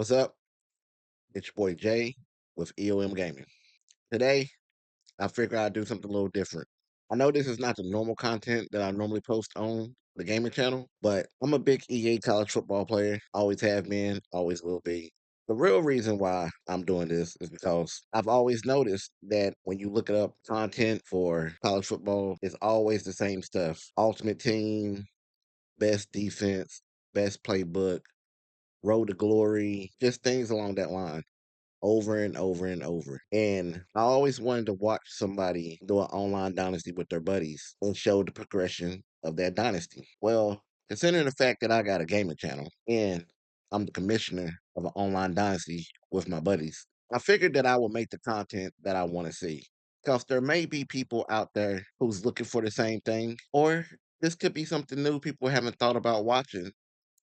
What's up? It's your boy Jay with EOM Gaming. Today, I figured I'd do something a little different. I know this is not the normal content that I normally post on the gaming channel, but I'm a big EA college football player. Always have been, always will be. The real reason why I'm doing this is because I've always noticed that when you look up content for college football, it's always the same stuff. Ultimate team, best defense, best playbook, road to glory, just things along that line over and over and over. And I always wanted to watch somebody do an online dynasty with their buddies and show the progression of that dynasty. Well, considering the fact that I got a gaming channel and I'm the commissioner of an online dynasty with my buddies, I figured that I will make the content that I want to see. Because there may be people out there who's looking for the same thing, or this could be something new people haven't thought about watching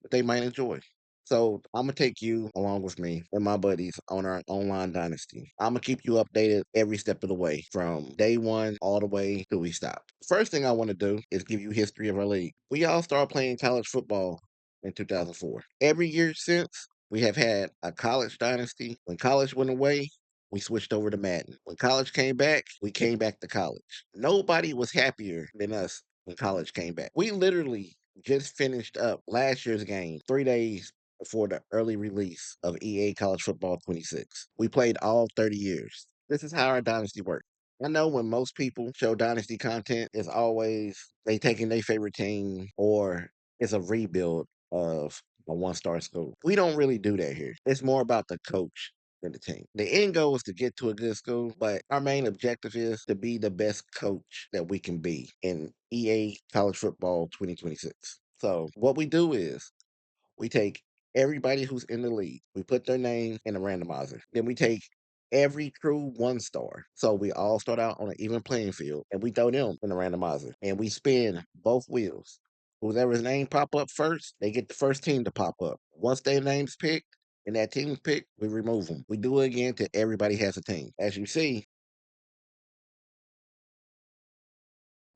that they might enjoy. So I'm gonna take you along with me and my buddies on our online dynasty. I'm gonna keep you updated every step of the way from day one all the way till we stop. First thing I want to do is give you history of our league. We all started playing college football in 2004. Every year since, we have had a college dynasty. When college went away, we switched over to Madden. When college came back, we came back to college. Nobody was happier than us when college came back. We literally just finished up last year's game 3 days before the early release of EA College Football 26. We played all 30 years. This is how our dynasty works. I know when most people show dynasty content, it's always they taking their favorite team or it's a rebuild of a one-star school. We don't really do that here. It's more about the coach than the team. The end goal is to get to a good school, but our main objective is to be the best coach that we can be in EA College Football 2026. So what we do is we take everybody who's in the league, we put their name in a randomizer. Then we take every true one star. So we all start out on an even playing field and we throw them in the randomizer and we spin both wheels. Whoever's name pop up first, they get the first team to pop up. Once their name's picked and that team's picked, we remove them. We do it again till everybody has a team. As you see,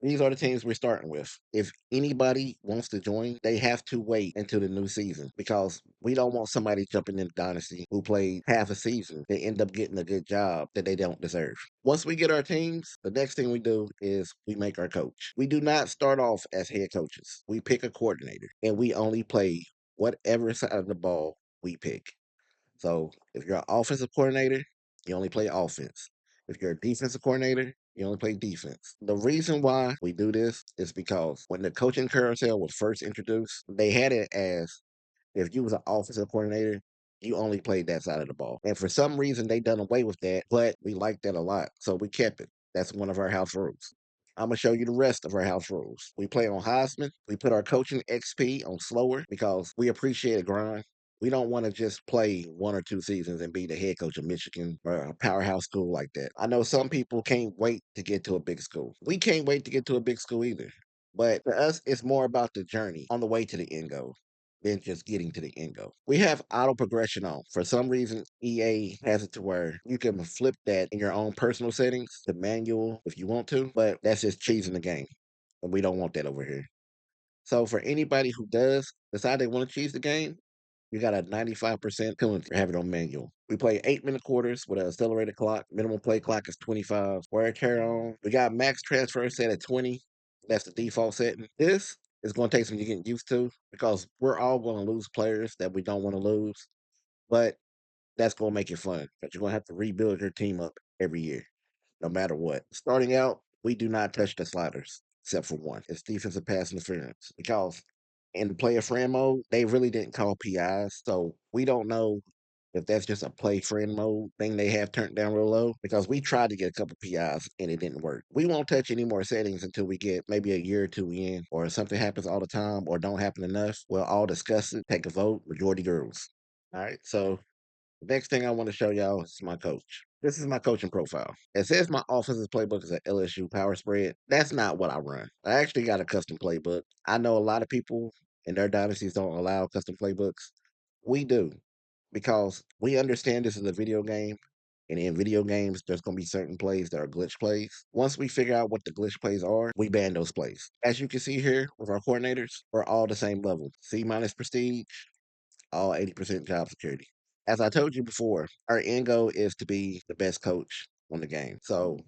these are the teams we're starting with. If anybody wants to join, they have to wait until the new season because we don't want somebody jumping in Dynasty who played half a season. They end up getting a good job that they don't deserve. Once we get our teams, the next thing we do is we make our coach. We do not start off as head coaches. We pick a coordinator and we only play whatever side of the ball we pick. So if you're an offensive coordinator, you only play offense. If you're a defensive coordinator, you only play defense. The reason why we do this is because when the coaching carousel was first introduced, they had it as if you was an offensive coordinator, you only played that side of the ball. And for some reason, they done away with that, but we liked that a lot. So we kept it. That's one of our house rules. I'm gonna show you the rest of our house rules. We play on Heisman. We put our coaching XP on slower because we appreciate a grind. We don't want to just play 1 or 2 seasons and be the head coach of Michigan or a powerhouse school like that. I know some people can't wait to get to a big school. We can't wait to get to a big school either. But for us, it's more about the journey on the way to the end goal than just getting to the end goal. We have auto progression on. For some reason, EA has it to where you can flip that in your own personal settings, the manual, if you want to, but that's just cheesing the game. And we don't want that over here. So for anybody who does decide they want to cheese the game, you got a 95% penalty for having it on manual. We play 8-minute quarters with an accelerated clock. Minimum play clock is 25. Wear a carry on. We got max transfer set at 20. That's the default setting. This is going to take some getting used to because we're all going to lose players that we don't want to lose. But that's going to make it fun. But you're going to have to rebuild your team up every year, no matter what. Starting out, we do not touch the sliders except for one. It's defensive pass interference because in the player friend mode, they really didn't call PIs. So we don't know if that's just a play friend mode thing they have turned down real low because we tried to get a couple PIs and it didn't work. We won't touch any more settings until we get maybe a year or two in, or if something happens all the time or don't happen enough. We'll all discuss it, take a vote, majority girls. All right. So the next thing I want to show y'all is my coach. This is my coaching profile. It says my offensive playbook is an LSU power spread. That's not what I run. I actually got a custom playbook. I know a lot of people in their dynasties don't allow custom playbooks. We do because we understand this is a video game. And in video games, there's going to be certain plays that are glitch plays. Once we figure out what the glitch plays are, we ban those plays. As you can see here with our coordinators, we're all the same level. C minus prestige, all 80% job security. as I told you before, our end goal is to be the best coach on the game. So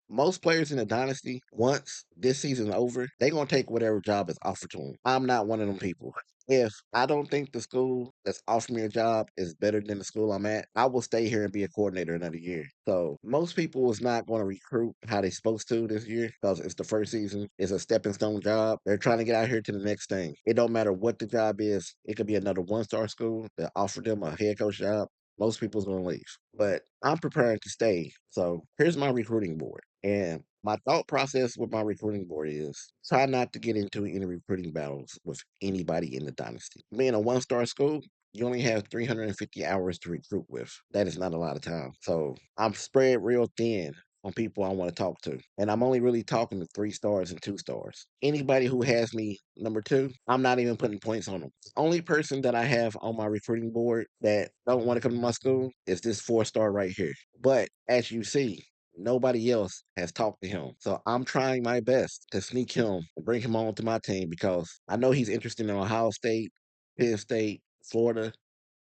most players in the dynasty, once this season over, they're gonna take whatever job is offered to them. I'm not one of them people. If I don't think the school that's offering me a job is better than the school I'm at, I will stay here and be a coordinator another year. So most people is not going to recruit how they're supposed to this year because it's the first season. It's a stepping stone job. They're trying to get out here to the next thing. It don't matter what the job is. It could be another one-star school that offered them a head coach job. Most people's going to leave. But I'm preparing to stay. So here's my recruiting board. And my thought process with my recruiting board is try not to get into any recruiting battles with anybody in the dynasty. Being a one-star school, you only have 350 hours to recruit with. That is not a lot of time. So I'm spread real thin on people I want to talk to. And I'm only really talking to 3 stars and 2 stars. Anybody who has me number two, I'm not even putting points on them. Only person that I have on my recruiting board that don't want to come to my school is this 4 star right here. But as you see, nobody else has talked to him. So I'm trying my best to sneak him and bring him on to my team because I know he's interested in Ohio State, Penn State, Florida,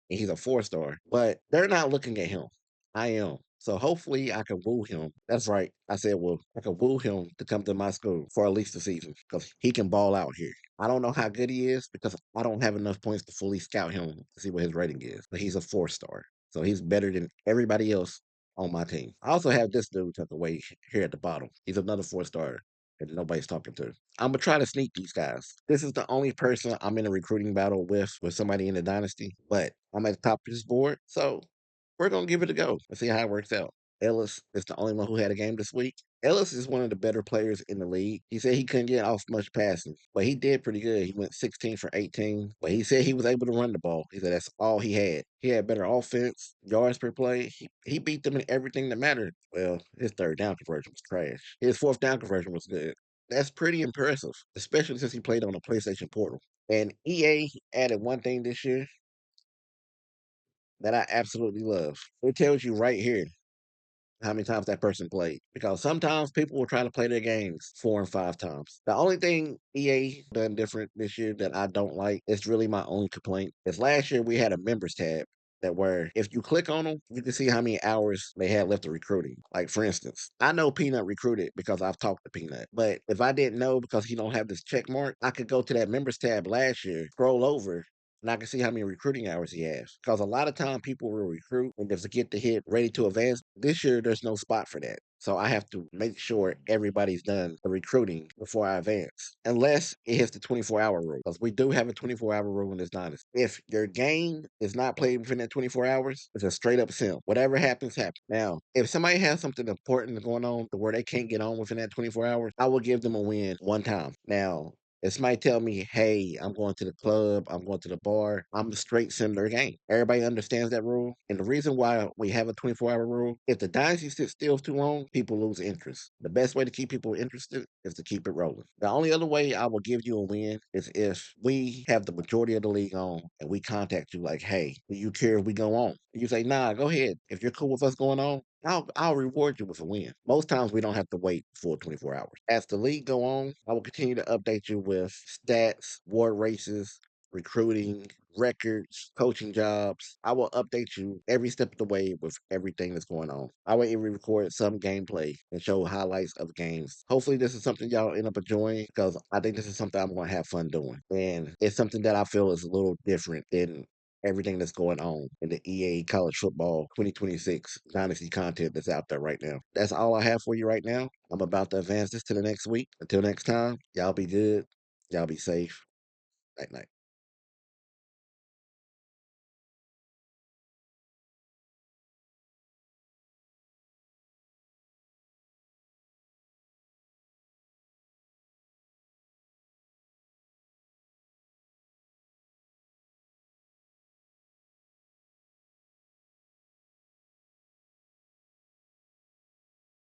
and he's a 4 star. But they're not looking at him. I am. So hopefully I can woo him. That's right. I said, well, I can woo him to come to my school for at least a season because he can ball out here. I don't know how good he is because I don't have enough points to fully scout him to see what his rating is. But he's a 4 star. So he's better than everybody else on my team. I also have this dude tucked away here at the bottom. He's another 4 star that nobody's talking to. I'm gonna try to sneak these guys. This is the only person I'm in a recruiting battle with somebody in the dynasty, but I'm at the top of this board, so we're gonna give it a go and see how it works out. Ellis is the only one who had a game this week. Ellis is one of the better players in the league. He said he couldn't get off much passing, but he did pretty good. He went 16 for 18, but he said he was able to run the ball. He said that's all he had. He had better offense, yards per play. He beat them in everything that mattered. Well, his third down conversion was trash. His fourth down conversion was good. That's pretty impressive, especially since he played on a PlayStation Portal. And EA added one thing this year that I absolutely love. It tells you right here how many times that person played. Because sometimes people will try to play their games 4 and 5 times. The only thing EA done different this year that I don't like, it's really my own complaint, is last year we had a members tab that where if you click on them, you can see how many hours they had left of recruiting. Like for instance, I know Peanut recruited because I've talked to Peanut. But if I didn't know because he don't have this check mark, I could go to that members tab last year, scroll over, and I can see how many recruiting hours he has. Because a lot of time people will recruit and just get the hit ready to advance. This year, there's no spot for that. So I have to make sure everybody's done the recruiting before I advance. Unless it hits the 24-hour rule. Because we do have a 24-hour rule in this dynasty. If your game is not played within that 24 hours, it's a straight up sim. Whatever happens, happens. Now, if somebody has something important going on to where they can't get on within that 24 hours, I will give them a win one time. Now, if somebody tell me, hey, I'm going to the club, I'm going to the bar, I'm a straight sim their game. Everybody understands that rule. And the reason why we have a 24-hour rule, if the dynasty sits still too long, people lose interest. The best way to keep people interested is to keep it rolling. The only other way I will give you a win is if we have the majority of the league on and we contact you like, hey, do you care if we go on? You say, nah, go ahead. If you're cool with us going on, I'll reward you with a win. Most times we don't have to wait for 24 hours. As the league go on, I will continue to update you with stats, war races, recruiting, records, coaching jobs. I will update you every step of the way with everything that's going on. I will even record some gameplay and show highlights of games. Hopefully this is something y'all end up enjoying because I think this is something I'm going to have fun doing. And it's something that I feel is a little different than everything that's going on in the EA College Football 2026 Dynasty content that's out there right now. That's all I have for you right now. I'm about to advance this to the next week. Until next time, y'all be good. Y'all be safe. Night night.